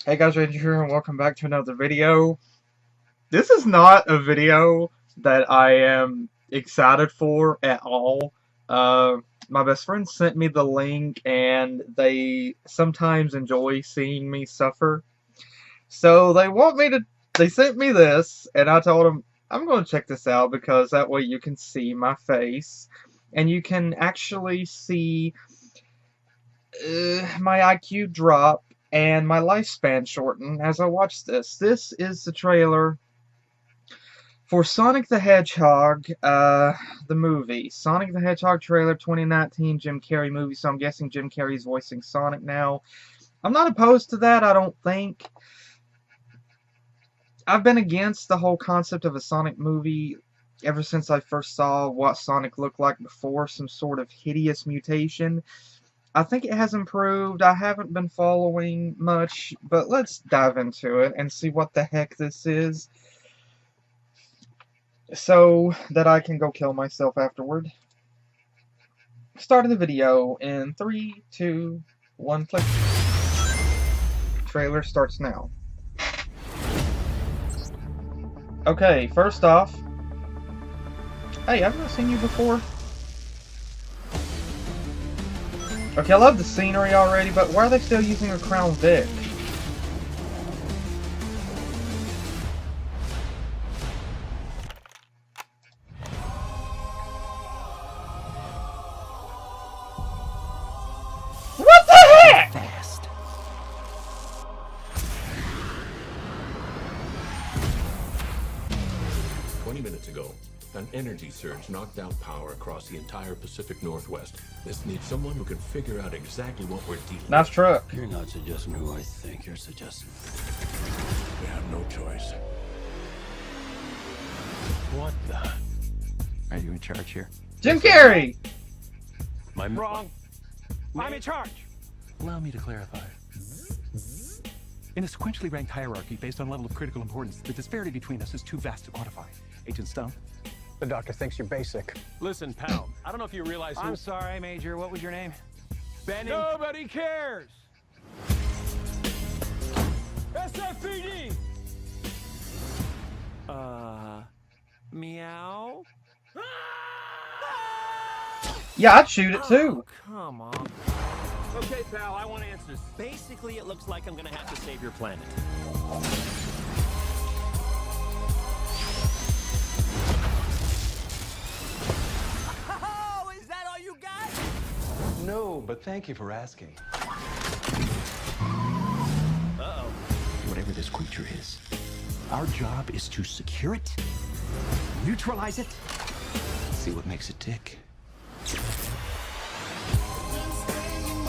Hey guys, Ranger here, and welcome back to another video. This is not a video that I am excited for at all. Uh, my best friend sent me the link, and they sometimes enjoy seeing me suffer. So they sent me this, and I told them, I'm going to check this out because that way you can see my face, and you can actually see my IQ drop and my lifespan shorten as I watch this. This is the trailer for Sonic the Hedgehog, the movie. Sonic the Hedgehog trailer 2019 Jim Carrey movie, so I'm guessing Jim Carrey's voicing Sonic now. I'm not opposed to that, I don't think. I've been against the whole concept of a Sonic movie ever since I first saw what Sonic looked like before some sort of hideous mutation. I think it has improved. I haven't been following much, but let's dive into it and see what the heck this is so that I can go kill myself afterward. Starting the video in 3, 2, 1, click. Trailer starts now. Okay, first off, hey, I've not seen you before. Okay, I love the scenery already, but why are they still using a Crown Vic? What the heck? Fast. Minutes ago, an energy surge knocked out power across the entire Pacific Northwest. This needs someone who can figure out exactly what we're dealing with. Nice truck. You're not suggesting who I think you're suggesting. We have no choice. What the? Are you in charge here? Jim Carrey! Wrong. I'm in charge. Allow me to clarify. In a sequentially ranked hierarchy based on level of critical importance, the disparity between us is too vast to quantify. Agent Stone? The doctor thinks you're basic. Listen, pal, I don't know if you realize I'm sorry, Major. What was your name? Benny. Nobody cares. SFPD. Meow? Yeah, I'd shoot it too. Come on. Okay, pal, I want answers. Basically, it looks like I'm gonna have to save your planet. Oh, is that all you got? No, but thank you for asking. Uh-oh. Whatever this creature is, our job is to secure it, neutralize it, see what makes it tick.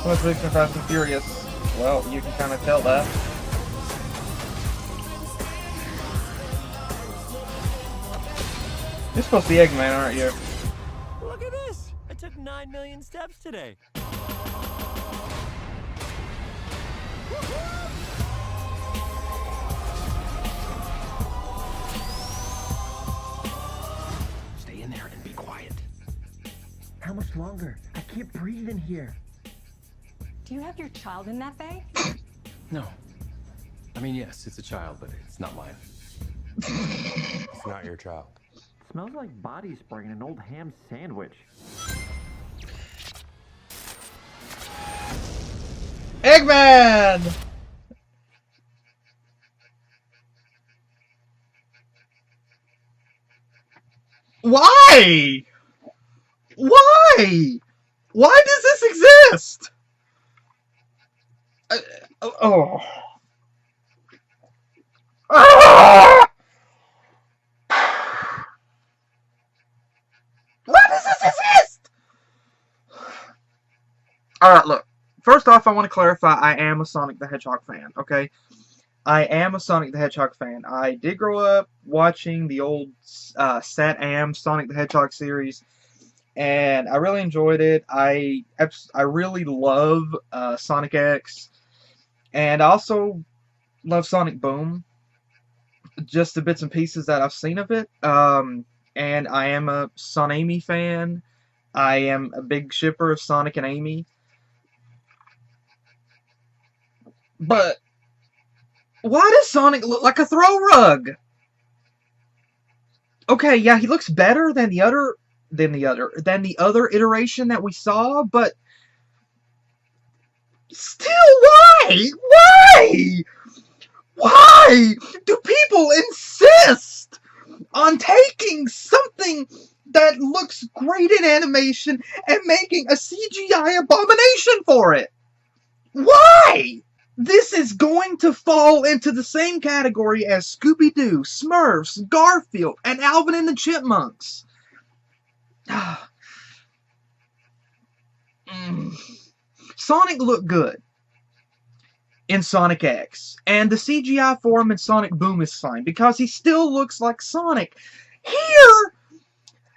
Most recent Fast and Furious. Well, you can kind of tell that. You're supposed to be Eggman, aren't you? Look at this. I took 9 million steps today. Stay in there and be quiet. How much longer? I can't breathe in here. Do you have your child in that bag? No. I mean, yes, it's a child, but it's not mine. It's not your child. Smells like body spray in an old ham sandwich. Eggman! Why? Why? Why does this exist? Oh. Ah! Why does this exist? Alright, look. First off, I want to clarify I am a Sonic the Hedgehog fan, okay? I am a Sonic the Hedgehog fan. I did grow up watching the old Sat-Am Sonic the Hedgehog series, and I really enjoyed it. I really love Sonic X, and I also love Sonic Boom, just the bits and pieces that I've seen of it. And I am a Son Amy fan. I am a big shipper of Sonic and Amy. But Why does Sonic look like a throw rug? Okay, yeah, he looks better than the other iteration that we saw, but still, why? Why? Why do people insist on taking something that looks great in animation and making a CGI abomination for it? Why? This is going to fall into the same category as Scooby-Doo, Smurfs, Garfield, and Alvin and the Chipmunks. Sonic looked good in Sonic X, and the CGI for him in Sonic Boom is fine, because he still looks like Sonic. Here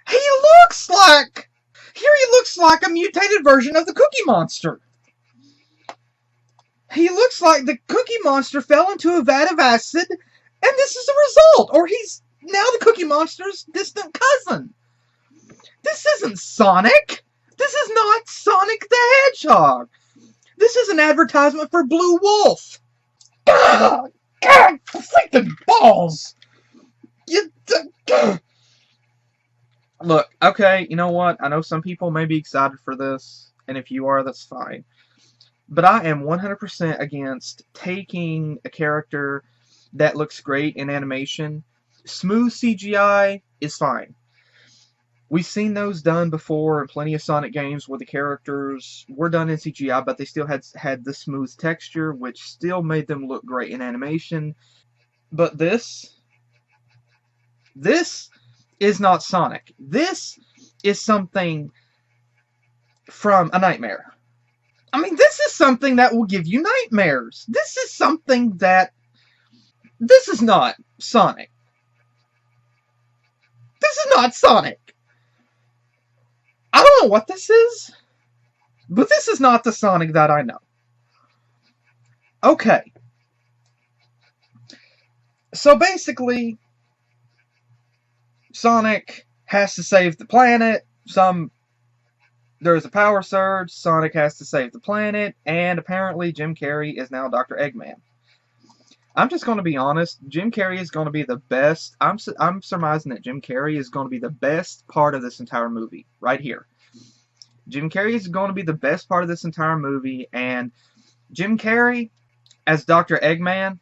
he looks like a mutated version of the Cookie Monster. He looks like the Cookie Monster fell into a vat of acid, and this is the result. Or he's now the Cookie Monster's distant cousin. This isn't Sonic. This is not Sonic the Hedgehog. This is an advertisement for Blue Wolf. God, freaking balls. Look, okay, you know what? I know some people may be excited for this, and if you are, that's fine. But I am 100% against taking a character that looks great in animation. Smooth CGI is fine. We've seen those done before in plenty of Sonic games where the characters were done in CGI, but they still had the smooth texture, which still made them look great in animation. But this is not Sonic. This is something from a nightmare. I mean, this is something that will give you nightmares. This is something that... This is not Sonic. This is not Sonic. I don't know what this is, but this is not the Sonic that I know. Okay. So basically, Sonic has to save the planet. There's a power surge, Sonic has to save the planet, and apparently Jim Carrey is now Dr. Eggman. I'm just going to be honest, Jim Carrey is going to be the best. I'm surmising that Jim Carrey is going to be the best part of this entire movie, right here. Jim Carrey is going to be the best part of this entire movie, and Jim Carrey as Dr. Eggman,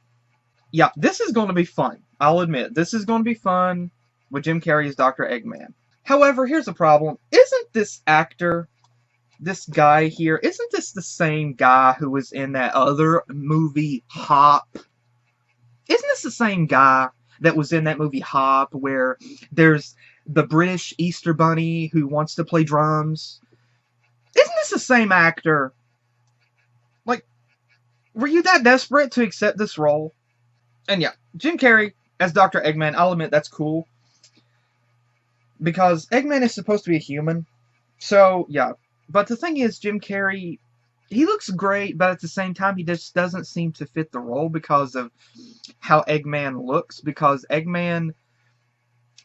yeah, this is going to be fun. I'll admit, this is going to be fun with Jim Carrey as Dr. Eggman. However, here's the problem. Isn't this actor, this guy here, isn't this the same guy who was in that other movie, Hop? Isn't this the same guy that was in that movie, Hop, where there's the British Easter Bunny who wants to play drums? Isn't this the same actor? Like, were you that desperate to accept this role? And yeah, Jim Carrey as Dr. Eggman, I'll admit that's cool. Because Eggman is supposed to be a human. So, yeah. But the thing is, Jim Carrey, he looks great, but at the same time, he just doesn't seem to fit the role because of how Eggman looks. Because Eggman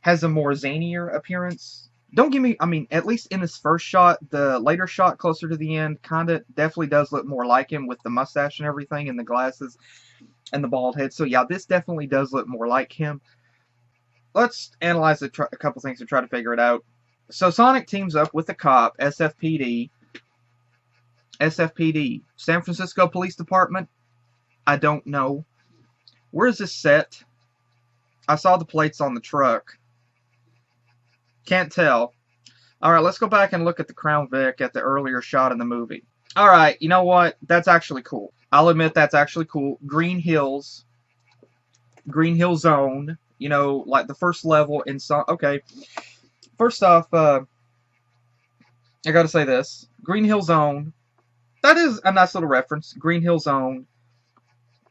has a more zanier appearance. Don't give me, I mean, at least in this first shot, the later shot closer to the end, kinda, definitely does look more like him with the mustache and everything, and the glasses, and the bald head. So, yeah, this definitely does look more like him. Let's analyze a couple things to try to figure it out. So Sonic teams up with the cop, SFPD. SFPD. San Francisco Police Department? I don't know. Where is this set? I saw the plates on the truck. Can't tell. Alright, let's go back and look at the Crown Vic at the earlier shot in the movie. Alright, you know what? That's actually cool. I'll admit that's actually cool. Green Hills. Green Hill Zone. You know, like the first level in okay. First off, I gotta say this. Green Hill Zone. That is a nice little reference. Green Hill Zone.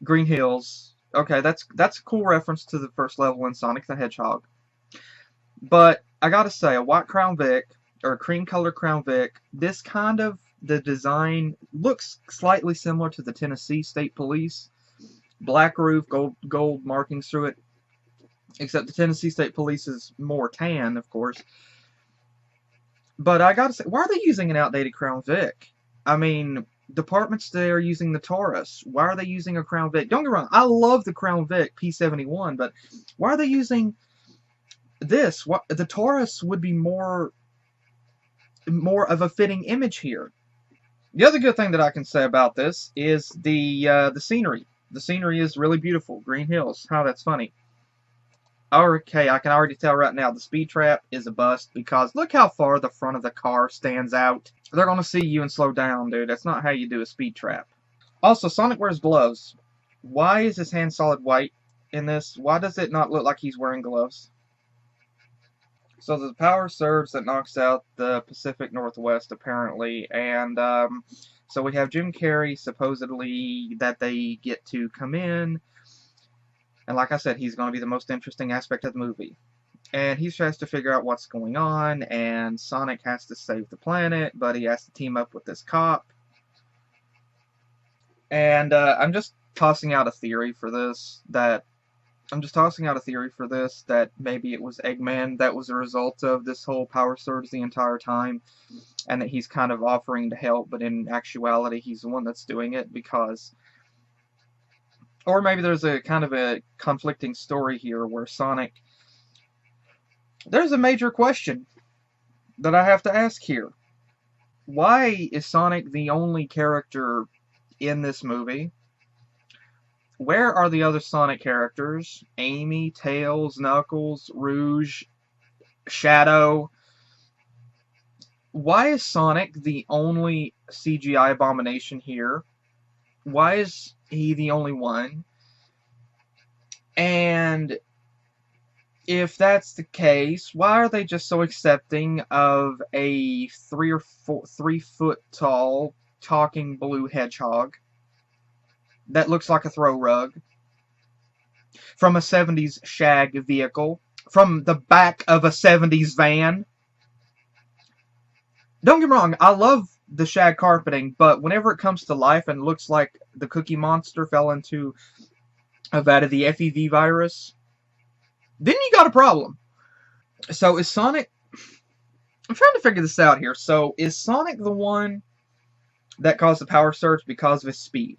Green Hills. Okay, that's a cool reference to the first level in Sonic the Hedgehog. But I gotta say, a white Crown Vic, or a cream colored Crown Vic, this kind of, the design looks slightly similar to the Tennessee State Police. Black roof, gold markings through it. Except the Tennessee State Police is more tan, of course. But I gotta say, why are they using an outdated Crown Vic? I mean, departments they are using the Taurus? Why are they using a Crown Vic? Don't get me wrong, I love the Crown Vic P71, but why are they using this? What, the Taurus would be more of a fitting image here. The other good thing that I can say about this is the scenery. The scenery is really beautiful. Green hills. How that's funny. Okay, I can already tell right now the speed trap is a bust because look how far the front of the car stands out. They're going to see you and slow down, dude. That's not how you do a speed trap. Also, Sonic wears gloves. Why is his hand solid white in this? Why does it not look like he's wearing gloves? So there's a power surge that knocks out the Pacific Northwest, apparently, and so we have Jim Carrey, supposedly, that they get to come in, and like I said, he's going to be the most interesting aspect of the movie. And he tries to figure out what's going on, and Sonic has to save the planet, but he has to team up with this cop. And I'm just tossing out a theory for this, that maybe it was Eggman that was a result of this whole power surge the entire time, and that he's kind of offering to help, but in actuality he's the one that's doing it because... Or maybe there's a kind of a conflicting story here where Sonic... There's a major question that I have to ask here. Why is Sonic the only character in this movie? Where are the other Sonic characters? Amy, Tails, Knuckles, Rouge, Shadow. Why is Sonic the only CGI abomination here? Why is he the only one? And if that's the case, why are they just so accepting of a 3 foot tall talking blue hedgehog that looks like a throw rug from a 70s shag vehicle, from the back of a 70s van? Don't get me wrong, I love the shag carpeting, but whenever it comes to life and looks like the Cookie Monster fell into a vat of the FEV virus, then you got a problem. So is Sonic... I'm trying to figure this out here. So is Sonic the one that caused the power surge because of his speed?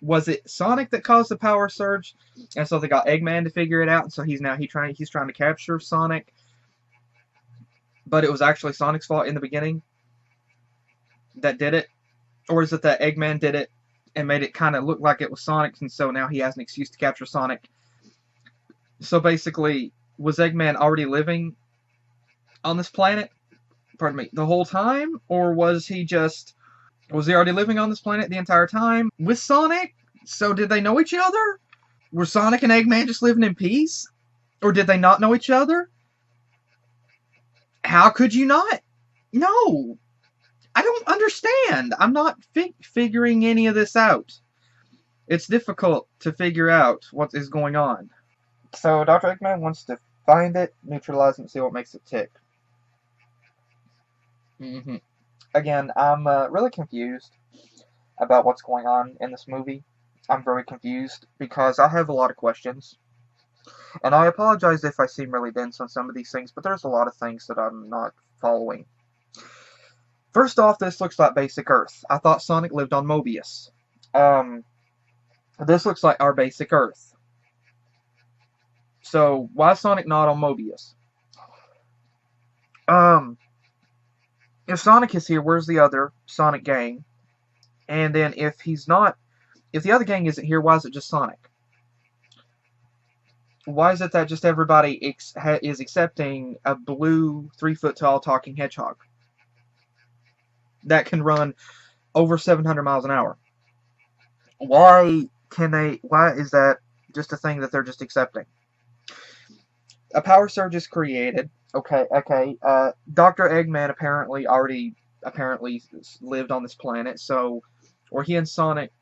Was it Sonic that caused the power surge, and so they got Eggman to figure it out, and so he's trying to capture Sonic, but it was actually Sonic's fault in the beginning that did it? Or is it that Eggman did it and made it kind of look like it was Sonic's, and so now he has an excuse to capture Sonic? So basically, was Eggman already living on this planet, pardon me, the whole time? Or was he already living on this planet the entire time with Sonic? So did they know each other? Were Sonic and Eggman just living in peace? Or did they not know each other? How could you not? No. I don't understand. I'm not figuring any of this out. It's difficult to figure out what is going on. So Dr. Eggman wants to find it, neutralize it, and see what makes it tick. Again, I'm really confused about what's going on in this movie. I'm very confused because I have a lot of questions. And I apologize if I seem really dense on some of these things, but there's a lot of things that I'm not following. First off, this looks like basic Earth. I thought Sonic lived on Mobius. This looks like our basic Earth. So, why is Sonic not on Mobius? If Sonic is here, where's the other Sonic gang? And then if the other gang isn't here, why is it just Sonic? Why is it that just everybody is accepting a blue 3 foot tall talking hedgehog that can run over 700 miles an hour? Why is that just a thing that they're just accepting? A power surge is created. Okay. Dr. Eggman apparently lived on this planet, so were he and Sonic,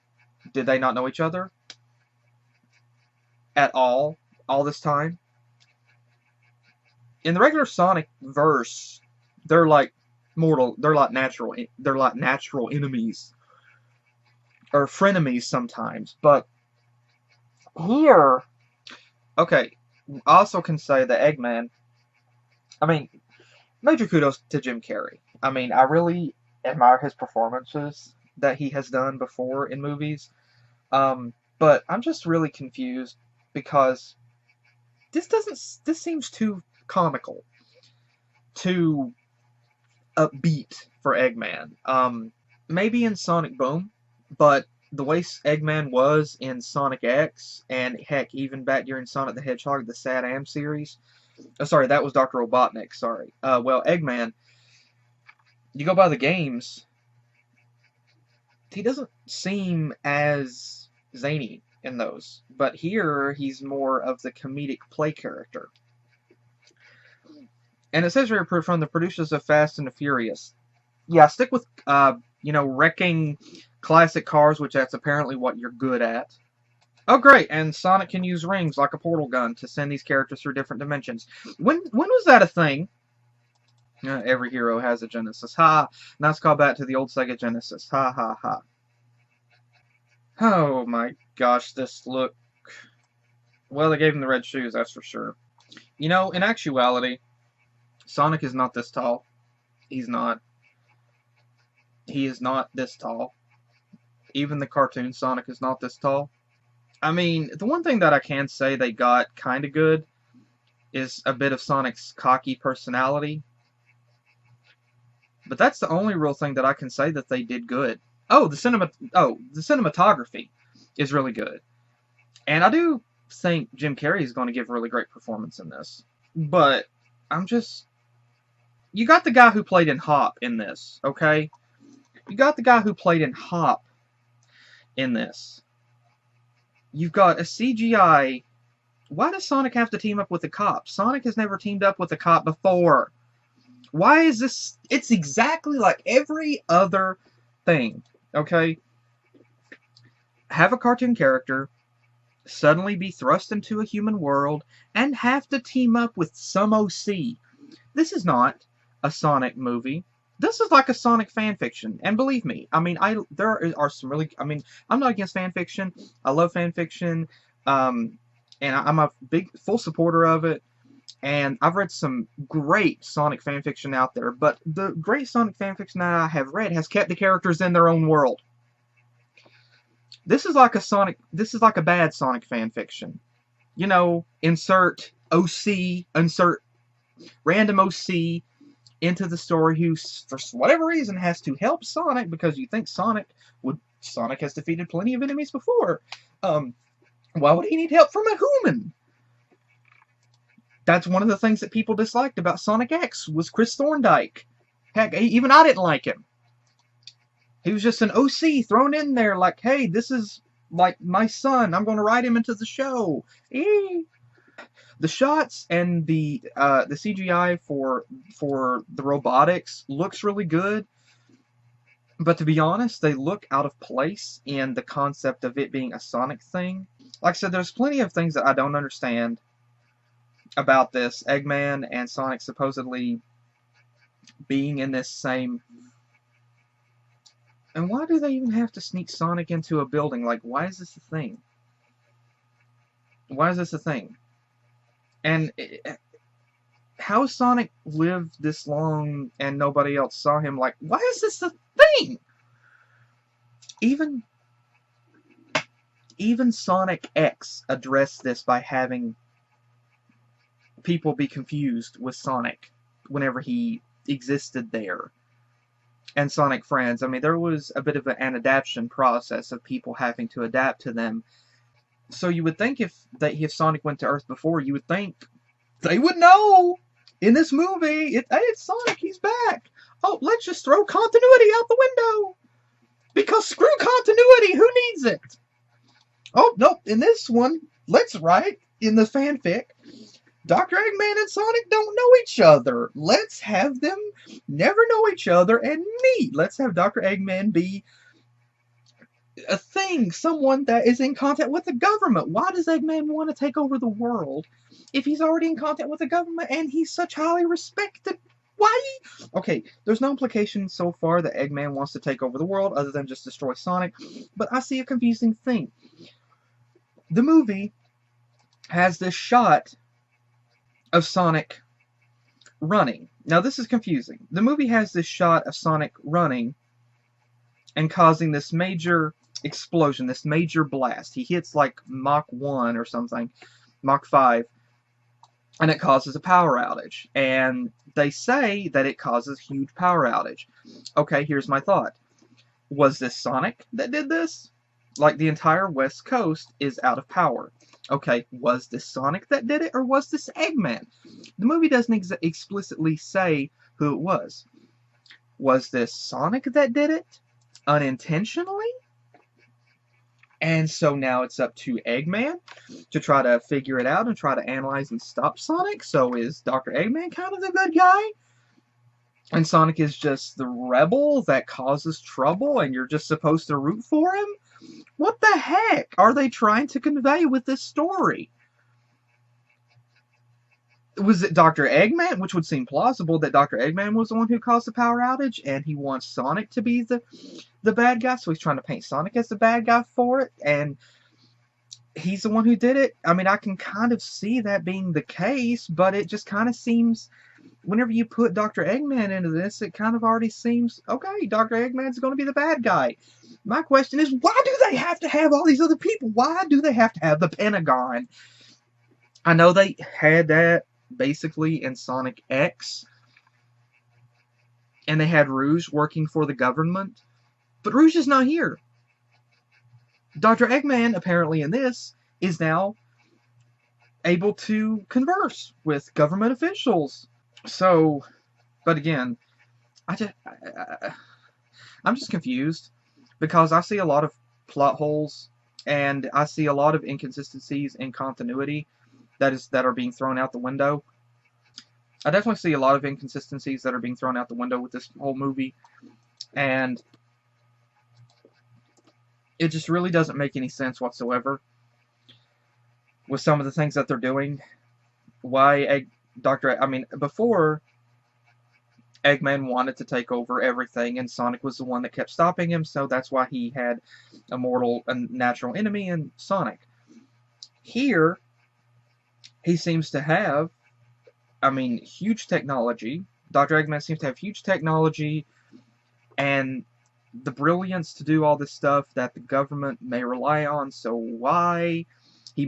did they not know each other at all this time? In the regular Sonic verse, they're like natural enemies or frenemies sometimes, but here, okay, I also can say that Eggman, I mean, major kudos to Jim Carrey. I mean, I really admire his performances, that he has done before in movies. But I'm just really confused because this seems too comical, too upbeat for Eggman. Maybe in Sonic Boom, but the way Eggman was in Sonic X, and heck, even back during Sonic the Hedgehog, the Sad Am series. Oh, sorry, that was Dr. Robotnik, sorry. Well, Eggman, you go by the games, he doesn't seem as zany in those. But here, he's more of the comedic play character. And it says here from the producers of Fast and the Furious. Yeah, stick with, wrecking classic cars, which that's apparently what you're good at. Oh, great, and Sonic can use rings like a portal gun to send these characters through different dimensions. When was that a thing? Every hero has a Genesis. Ha! Nice call back to the old Sega Genesis. Ha ha ha. Oh my gosh, this look. Well, they gave him the red shoes, that's for sure. You know, in actuality, Sonic is not this tall. He's not. He is not this tall. Even the cartoon Sonic is not this tall. I mean, the one thing that I can say they got kind of good is a bit of Sonic's cocky personality. But that's the only real thing that I can say that they did good. Oh, the cinematography is really good. And I do think Jim Carrey is going to give a really great performance in this. But you got the guy who played in Hop in this, okay? You got the guy who played in Hop in this. You've got a CGI. Why does Sonic have to team up with a cop? Sonic has never teamed up with a cop before. Why is this? It's exactly like every other thing, okay? Have a cartoon character suddenly be thrust into a human world and have to team up with some OC. This is not a Sonic movie. This is like a Sonic fanfiction, and believe me, I mean, there are some really, I mean, I'm not against fanfiction. I love fanfiction, and I'm a big, full supporter of it, and I've read some great Sonic fanfiction out there, but the great Sonic fanfiction that I have read has kept the characters in their own world. This is like a bad Sonic fanfiction. You know, insert OC, insert random OC into the story who, for whatever reason, has to help Sonic because you think Sonic has defeated plenty of enemies before. Why would he need help from a human? That's one of the things that people disliked about Sonic X was Chris Thorndike. Heck, even I didn't like him. He was just an OC thrown in there like, hey, this is like my son. I'm going to write him into the show. The shots and the CGI for the robotics looks really good, but to be honest, they look out of place in the concept of it being a Sonic thing. Like I said, there's plenty of things that I don't understand about this. Eggman and Sonic supposedly being in this same... And why do they even have to sneak Sonic into a building? Like, why is this a thing? Why is this a thing? And how has Sonic lived this long and nobody else saw him? Like, why is this a thing? Even Sonic X addressed this by having people be confused with Sonic whenever he existed there. And Sonic Friends. I mean, there was a bit of an adaptation process of people having to adapt to them. So you would think if Sonic went to Earth before, you would think they would know in this movie. Hey, it's Sonic, he's back. Oh, let's just throw continuity out the window. Because screw continuity, who needs it? Oh, nope, in this one, let's write in the fanfic, Dr. Eggman and Sonic don't know each other. Let's have them never know each other and meet. Let's have Dr. Eggman be a thing, someone that is in contact with the government. Why does Eggman want to take over the world if he's already in contact with the government and he's such highly respected? Why? Okay, there's no implication so far that Eggman wants to take over the world other than just destroy Sonic, but I see a confusing thing. The movie has this shot of Sonic running. Now this is confusing. The movie has this shot of Sonic running and causing this major explosion, this major blast. He hits like Mach 1 or something, Mach 5, and it causes a power outage. And they say that it causes huge power outage. Okay, here's my thought. Was this Sonic that did this? Like, the entire West Coast is out of power. Okay, was this Sonic that did it, or was this Eggman? The movie doesn't explicitly say who it was. Was this Sonic that did it? Unintentionally? And so now it's up to Eggman to try to figure it out and try to analyze and stop Sonic. So is Dr. Eggman kind of the good guy? And Sonic is just the rebel that causes trouble and you're just supposed to root for him? What the heck are they trying to convey with this story? Was it Dr. Eggman, which would seem plausible that Dr. Eggman was the one who caused the power outage and he wants Sonic to be the bad guy, so he's trying to paint Sonic as the bad guy for it, and he's the one who did it? I mean, I can kind of see that being the case, but it just kind of seems, whenever you put Dr. Eggman into this, it kind of already seems, okay, Dr. Eggman's going to be the bad guy. My question is, why do they have to have all these other people? Why do they have to have the Pentagon? I know they had that basically in Sonic X, and they had Rouge working for the government, but Rouge is not here. Dr. Eggman, apparently in this, is now able to converse with government officials. So, but again, I'm just confused, because I see a lot of plot holes, and I see a lot of inconsistencies in continuity that are being thrown out the window. I definitely see a lot of inconsistencies that are being thrown out the window with this whole movie, and it just really doesn't make any sense whatsoever with some of the things that they're doing. Why before, Eggman wanted to take over everything, and Sonic was the one that kept stopping him, so that's why he had a natural enemy in Sonic. Here, he seems to have, huge technology. Dr. Eggman seems to have huge technology and the brilliance to do all this stuff that the government may rely on, so why? He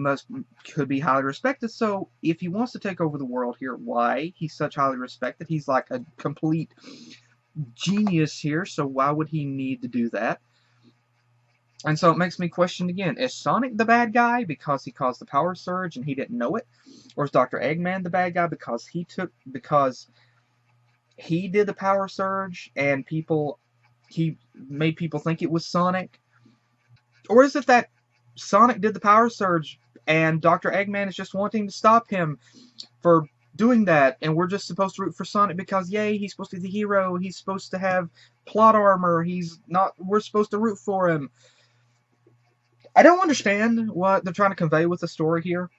could be highly respected, so if he wants to take over the world here, why? He's such highly respected. He's like a complete genius here, so why would he need to do that? And so it makes me question again, is Sonic the bad guy because he caused the power surge and he didn't know it? Or is Dr. Eggman the bad guy because he did the power surge and he made people think it was Sonic? Or is it that Sonic did the power surge and Dr. Eggman is just wanting to stop him for doing that, and we're just supposed to root for Sonic because, yay, he's supposed to be the hero, he's supposed to have plot armor, we're supposed to root for him. I don't understand what they're trying to convey with the story here.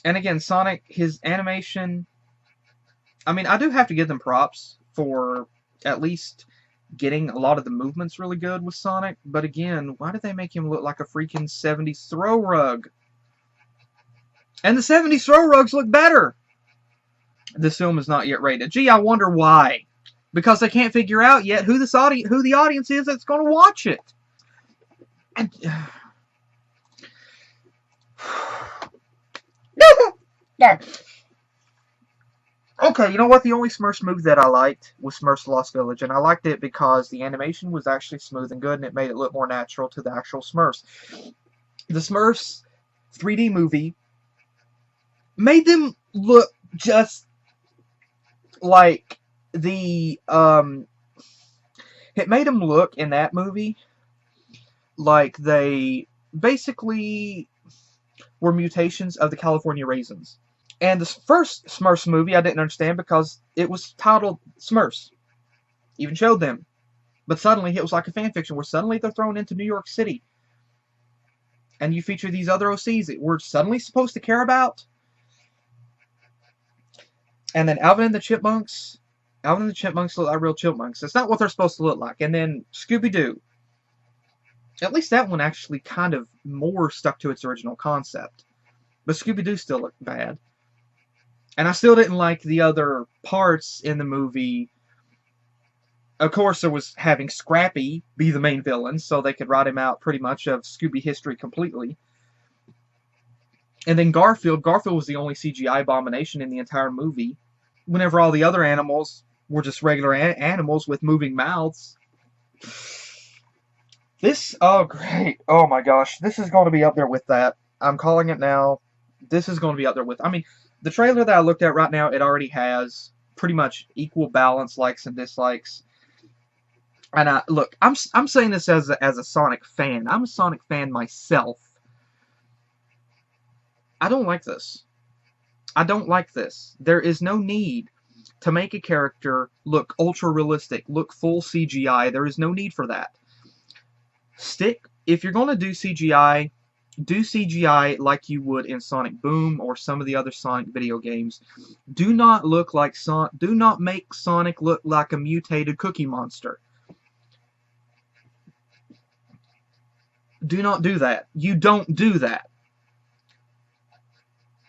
And again, Sonic, his animation, I do have to give them props for at least getting a lot of the movements really good with Sonic, but again, why did they make him look like a freaking 70s throw rug? And the 70s throw rugs look better! This film is not yet rated. Gee, I wonder why. Because they can't figure out yet who the audience is that's going to watch it. And okay, you know what? The only Smurfs movie that I liked was Smurfs Lost Village, and I liked it because the animation was actually smooth and good, and it made it look more natural to the actual Smurfs. The Smurfs 3D movie made them look just like it made them look in that movie like they basically were mutations of the California Raisins. And the first Smurfs movie I didn't understand because it was titled Smurfs. Even showed them. But suddenly it was like a fan fiction where suddenly they're thrown into New York City. And you feature these other OCs that we're suddenly supposed to care about. And then Alvin and the Chipmunks look like real chipmunks. That's not what they're supposed to look like. And then Scooby-Doo. At least that one actually kind of more stuck to its original concept. But Scooby-Doo still looked bad. And I still didn't like the other parts in the movie Of course, there was having Scrappy be the main villain, so they could write him out pretty much of Scooby history completely. And then Garfield. Garfield was the only CGI abomination in the entire movie. Whenever all the other animals were just regular animals with moving mouths. This, oh great, oh my gosh, this is going to be up there with that. I'm calling it now. This is going to be up there with, I mean, the trailer that I looked at right now, it already has pretty much equal balance, likes and dislikes. And look, I'm saying this as a Sonic fan. I'm a Sonic fan myself. I don't like this. I don't like this. There is no need to make a character look ultra realistic, look full CGI. There is no need for that. If you're going to do CGI like you would in Sonic Boom or some of the other Sonic video games. Do not make Sonic look like a mutated Cookie Monster. Do not do that. You don't do that.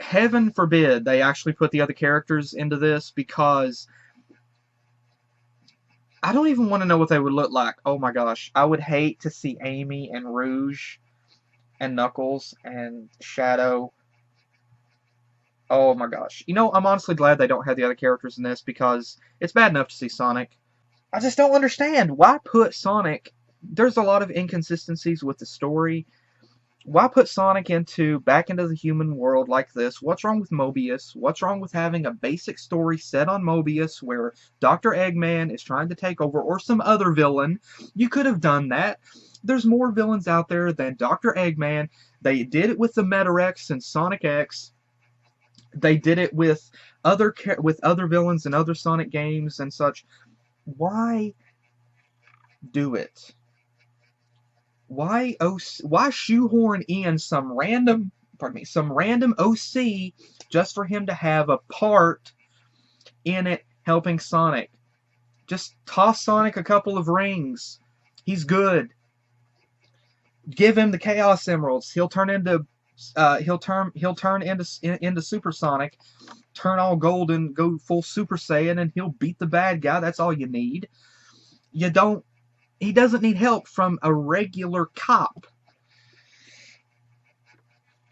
Heaven forbid they actually put the other characters into this, because I don't even want to know what they would look like. Oh my gosh. I would hate to see Amy and Rouge and Knuckles and Shadow. Oh my gosh. You know, I'm honestly glad they don't have the other characters in this, because it's bad enough to see Sonic. I just don't understand. Why put Sonic... There's a lot of inconsistencies with the story. Why put Sonic back into the human world like this? What's wrong with Mobius? What's wrong with having a basic story set on Mobius where Dr. Eggman is trying to take over, or some other villain? You could have done that. There's more villains out there than Dr. Eggman. They did it with the Metarex and Sonic X. They did it with other villains in other Sonic games and such. Why do it? Why shoehorn in some random OC just for him to have a part in it helping Sonic? Just toss Sonic a couple of rings. He's good. Give him the Chaos Emeralds. He'll turn into Super Sonic, turn all golden, go full Super Saiyan, and he'll beat the bad guy. That's all you need. He doesn't need help from a regular cop.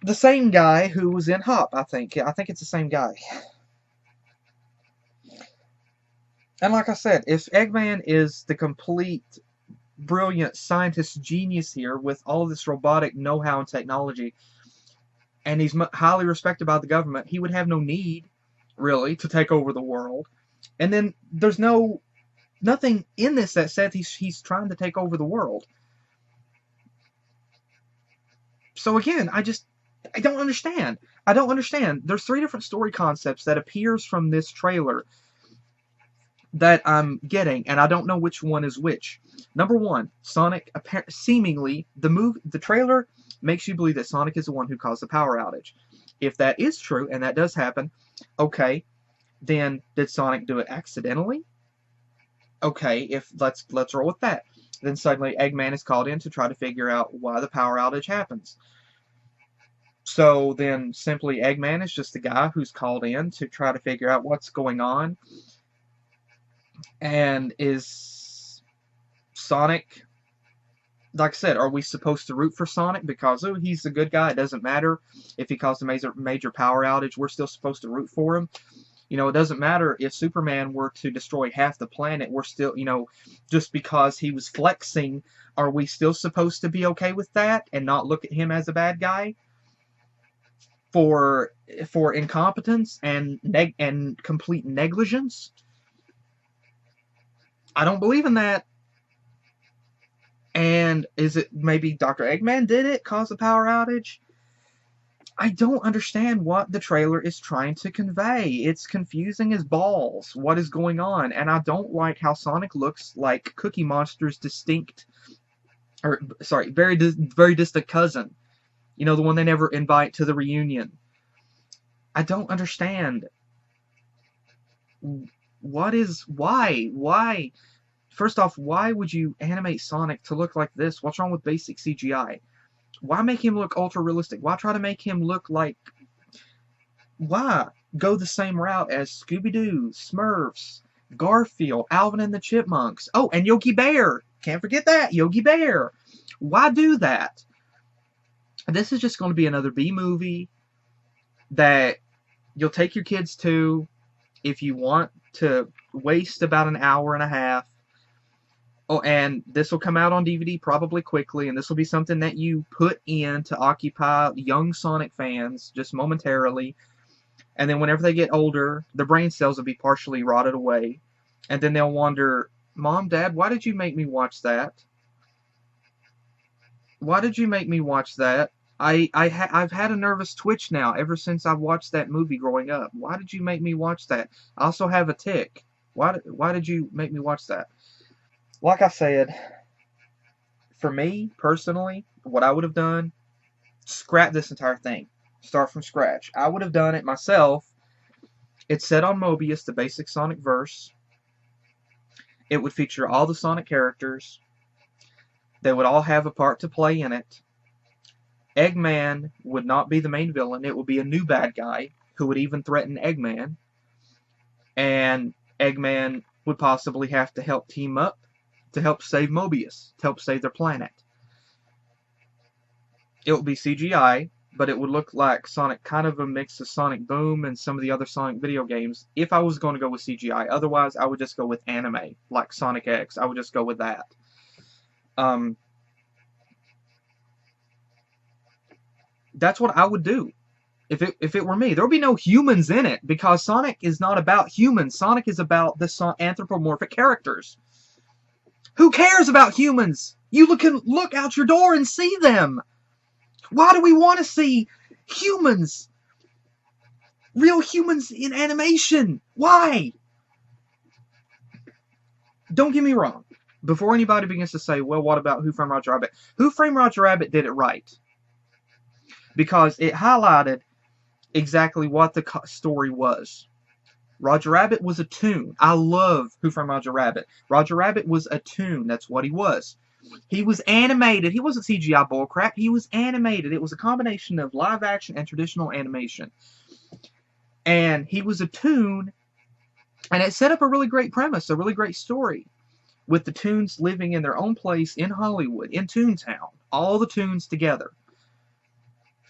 The same guy who was in Hop, I think. I think it's the same guy. And like I said, if Eggman is the complete brilliant scientist genius here with all this robotic know-how and technology, and he's highly respected by the government, he would have no need, really, to take over the world. And then there's nothing in this that says he's trying to take over the world. So again, I don't understand. I don't understand. There's 3 different story concepts that appears from this trailer that I'm getting, and I don't know which one is which. Number 1, Sonic seemingly the trailer makes you believe that Sonic is the one who caused the power outage. If that is true, and that does happen, okay, then did Sonic do it accidentally? Okay, let's roll with that. Then suddenly Eggman is called in to try to figure out why the power outage happens. So then simply Eggman is just the guy who's called in to try to figure out what's going on. And is Sonic, like I said, are we supposed to root for Sonic because, oh, he's a good guy, it doesn't matter if he caused a major power outage, we're still supposed to root for him? You know, it doesn't matter if Superman were to destroy half the planet, we're still, you know, just because he was flexing, are we still supposed to be okay with that and not look at him as a bad guy for incompetence and complete negligence? I don't believe in that. And is it maybe Dr. Eggman did it, cause the power outage? I don't understand what the trailer is trying to convey. It's confusing as balls what is going on, and I don't like how Sonic looks like Cookie Monster's very distant cousin. You know, the one they never invite to the reunion. I don't understand. Why? First off, why would you animate Sonic to look like this? What's wrong with basic CGI? Why make him look ultra realistic? Why try to make him look like... Why go the same route as Scooby-Doo, Smurfs, Garfield, Alvin and the Chipmunks. Oh, and Yogi Bear. Can't forget that. Yogi Bear. Why do that? This is just going to be another B movie that you'll take your kids to if you want to waste about an hour and a half. Oh, and this will come out on DVD probably quickly, and this will be something that you put in to occupy young Sonic fans just momentarily. And then whenever they get older, their brain cells will be partially rotted away. And then they'll wonder, Mom, Dad, why did you make me watch that? Why did you make me watch that? I've had a nervous twitch now ever since I watched that movie growing up. Why did you make me watch that? I also have a tick. Why did you make me watch that? Like I said, for me, personally, what I would have done, scrap this entire thing. Start from scratch. I would have done it myself. It's set on Mobius, the basic Sonic verse. It would feature all the Sonic characters. They would all have a part to play in it. Eggman would not be the main villain. It would be a new bad guy who would even threaten Eggman. And Eggman would possibly have to help team up to help save Mobius, to help save their planet. It would be CGI, but it would look like Sonic, kind of a mix of Sonic Boom and some of the other Sonic video games, if I was going to go with CGI. Otherwise, I would just go with anime, like Sonic X. I would just go with that. That's what I would do if it were me. There would be no humans in it, because Sonic is not about humans. Sonic is about the anthropomorphic characters. Who cares about humans? You can look out your door and see them. Why do we want to see humans? Real humans in animation. Why? Don't get me wrong. Before anybody begins to say, well, what about Who Framed Roger Rabbit? Who Framed Roger Rabbit did it right. Because it highlighted exactly what the story was. Roger Rabbit was a toon. I love Who Framed Roger Rabbit. Roger Rabbit was a toon. That's what he was. He was animated. He wasn't CGI bullcrap. He was animated. It was a combination of live action and traditional animation. And he was a toon, and it set up a really great premise, a really great story, with the toons living in their own place in Hollywood, in Toontown. All the toons together.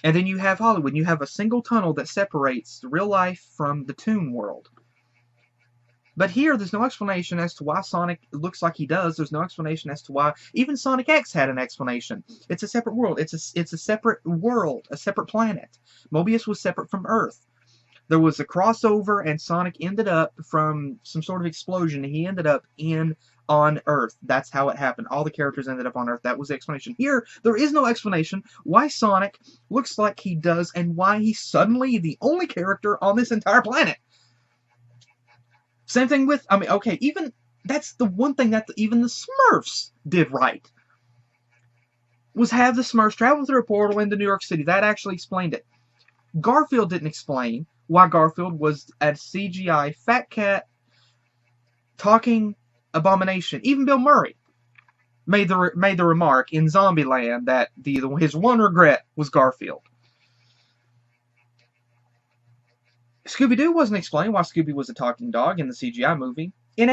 And then you have Hollywood. You have a single tunnel that separates real life from the toon world. But here, there's no explanation as to why Sonic looks like he does. There's no explanation as to why even Sonic X had an explanation. It's a separate world. It's a separate world, a separate planet. Mobius was separate from Earth. There was a crossover, and Sonic ended up from some sort of explosion. He ended up on Earth. That's how it happened. All the characters ended up on Earth. That was the explanation. Here, there is no explanation why Sonic looks like he does and why he's suddenly the only character on this entire planet. Same thing with, okay, even, that's the one thing that even the Smurfs did right. Was have the Smurfs travel through a portal into New York City. That actually explained it. Garfield didn't explain why Garfield was a CGI fat cat talking abomination. Even Bill Murray made the remark in Zombieland that his one regret was Garfield. Scooby-Doo wasn't explained why Scooby was a talking dog in the CGI movie. In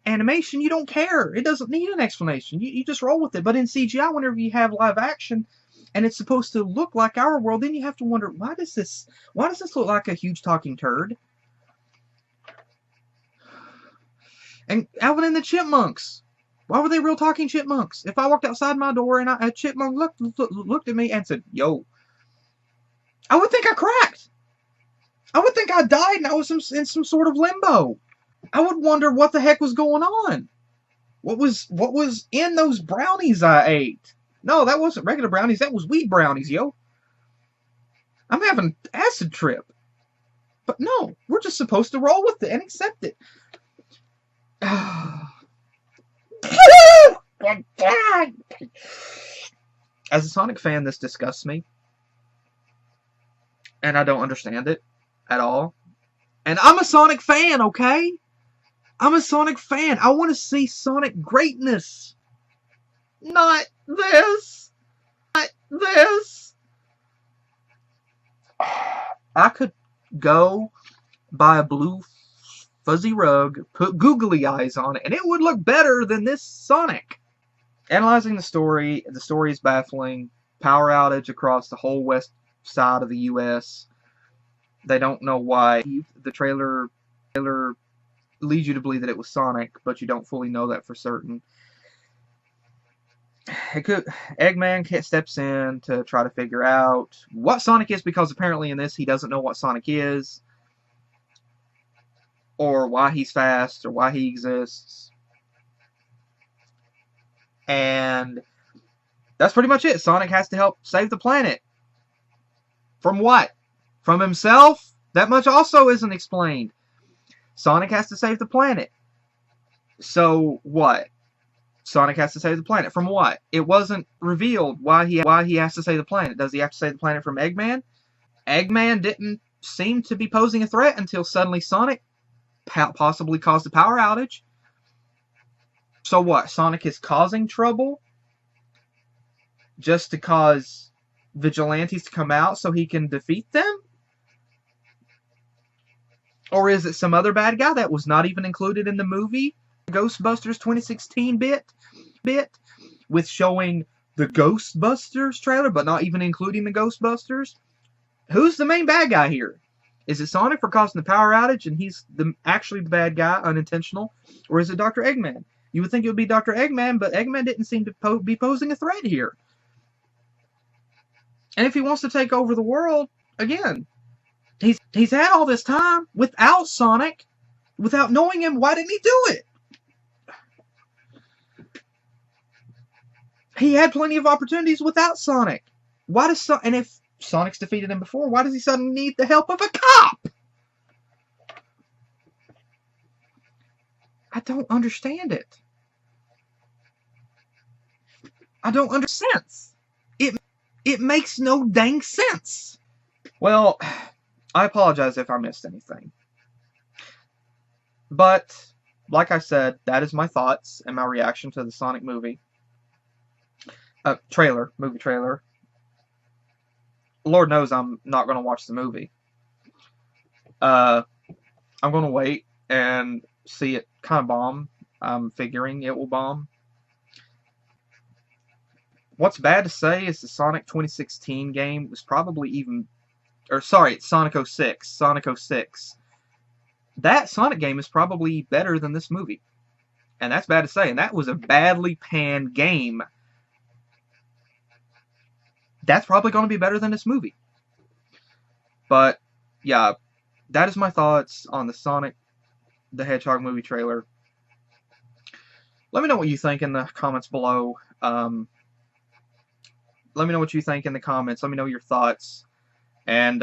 animation, you don't care. It doesn't need an explanation. You just roll with it. But in CGI, whenever you have live action, and it's supposed to look like our world, then you have to wonder, why does this look like a huge talking turd? And Alvin and the Chipmunks. Why were they real talking chipmunks? If I walked outside my door and a chipmunk looked at me and said, yo, I would think I cracked. I would think I died and I was in some sort of limbo. I would wonder what the heck was going on. What was in those brownies I ate? No, that wasn't regular brownies. That was weed brownies, yo. I'm having an acid trip. But no, we're just supposed to roll with it and accept it. As a Sonic fan, this disgusts me. And I don't understand it at all. And I'm a Sonic fan, okay? I'm a Sonic fan. I want to see Sonic greatness. Not this. Not this. I could go buy a blue fuzzy rug, put googly eyes on it, and it would look better than this Sonic. Analyzing the story is baffling. Power outage across the whole west side of the U.S. They don't know why. The trailer leads you to believe that it was Sonic, but you don't fully know that for certain. Eggman steps in to try to figure out what Sonic is, because apparently in this he doesn't know what Sonic is, or why he's fast, or why he exists. And that's pretty much it. Sonic has to help save the planet. From what? From himself? That much also isn't explained. Sonic has to save the planet. So what? Sonic has to save the planet. From what? It wasn't revealed why he has to save the planet. Does he have to save the planet from Eggman? Eggman didn't seem to be posing a threat until suddenly Sonic possibly caused a power outage. So what? Sonic is causing trouble just to cause vigilantes to come out so he can defeat them? Or is it some other bad guy that was not even included in the movie? Ghostbusters 2016 bit with showing the Ghostbusters trailer, but not even including the Ghostbusters? Who's the main bad guy here? Is it Sonic for causing the power outage and he's actually the bad guy, unintentional? Or is it Dr. Eggman? You would think it would be Dr. Eggman, but Eggman didn't seem to be posing a threat here. And if he wants to take over the world, again, he's had all this time without Sonic, without knowing him. Why didn't he do it? He had plenty of opportunities without Sonic. Why does and if Sonic's defeated him before, why does he suddenly need the help of a cop? I don't understand it. I don't understand. It makes no dang sense. Well, I apologize if I missed anything. But, like I said, that is my thoughts and my reaction to the Sonic movie. Movie trailer. Lord knows I'm not going to watch the movie. I'm going to wait and see it kind of bomb. I'm figuring it will bomb. What's bad to say is the Sonic 2016 game was probably even... Or, sorry, it's Sonic 06. Sonic 06. That Sonic game is probably better than this movie. And that's bad to say. And that was a badly panned game. That's probably going to be better than this movie. But, yeah, that is my thoughts on the Sonic the Hedgehog movie trailer. Let me know what you think in the comments below. Let me know what you think in the comments. Let me know your thoughts. And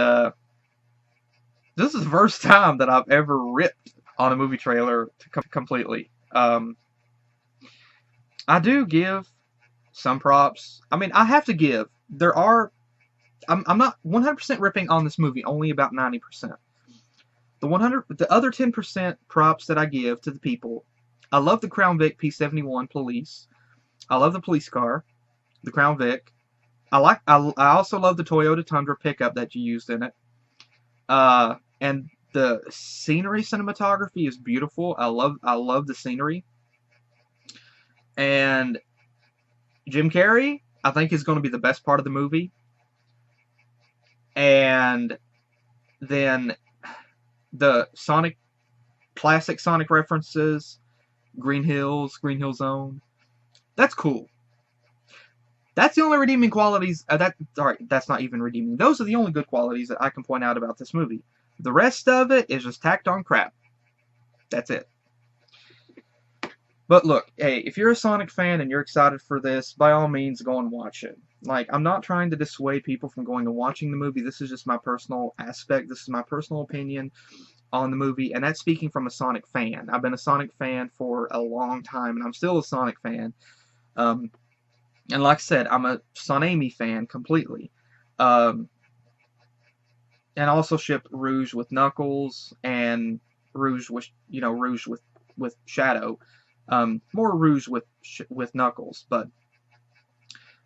this is the first time that I've ever ripped on a movie trailer completely. I do give some props. I mean, I have to give. I'm not 100% ripping on this movie, only about 90%. The other 10% props that I give to the people. I love the Crown Vic P71 police. I love the police car, the Crown Vic. I also love the Toyota Tundra pickup that you used in it. And the scenery cinematography is beautiful. I love the scenery. And Jim Carrey, I think, is going to be the best part of the movie. And then the classic Sonic references, Green Hill Zone. That's cool. That's the only redeeming qualities. That's not even redeeming. Those are the only good qualities that I can point out about this movie. The rest of it is just tacked on crap. That's it. But look, hey, if you're a Sonic fan and you're excited for this, by all means, go and watch it. Like, I'm not trying to dissuade people from going and watching the movie. This is just my personal aspect. This is my personal opinion on the movie, and that's speaking from a Sonic fan. I've been a Sonic fan for a long time, and I'm still a Sonic fan. And like I said, I'm a Sonami fan completely. And I also ship Rouge with Knuckles and Rouge with Shadow. More Rouge with Knuckles, but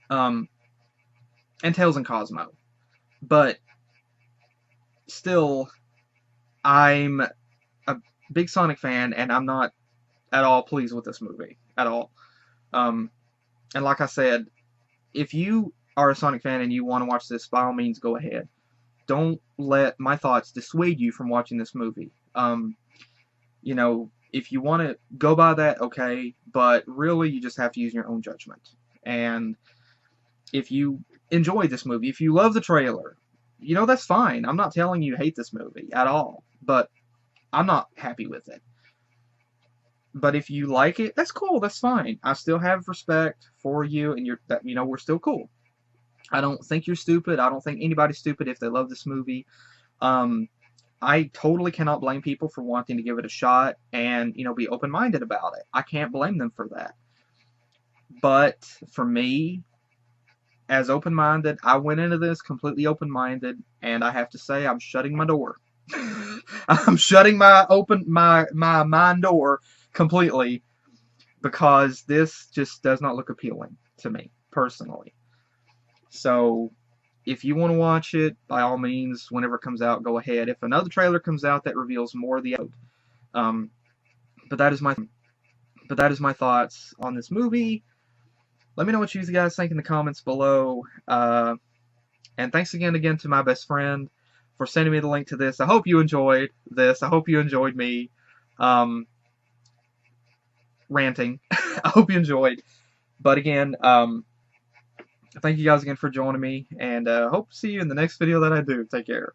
and Tails and Cosmo. But still, I'm big Sonic fan, and I'm not at all pleased with this movie at all. Um, and like I said, if you are a Sonic fan and you want to watch this, by all means, go ahead. Don't let my thoughts dissuade you from watching this movie. You know, if you want to go by that, okay, but really you just have to use your own judgment. And if you enjoy this movie, if you love the trailer, you know, that's fine. I'm not telling you to hate this movie at all, but I'm not happy with it. But if you like it, that's cool, that's fine. I still have respect for you, and you know, we're still cool. I don't think you're stupid. I don't think anybody's stupid if they love this movie. I totally cannot blame people for wanting to give it a shot and, you know, be open-minded about it. I can't blame them for that. But for me, as open-minded, I went into this completely open-minded, and I have to say I'm shutting my door. I'm shutting my mind door completely because this just does not look appealing to me personally. So if you want to watch it, by all means, whenever it comes out, go ahead. If another trailer comes out that reveals more of the episode, but that is my thoughts on this movie. Let me know what you guys think in the comments below. And thanks again to my best friend for sending me the link to this. I hope you enjoyed this. I hope you enjoyed me ranting. I hope you enjoyed. But again, thank you guys again for joining me, and hope to see you in the next video that I do. Take care.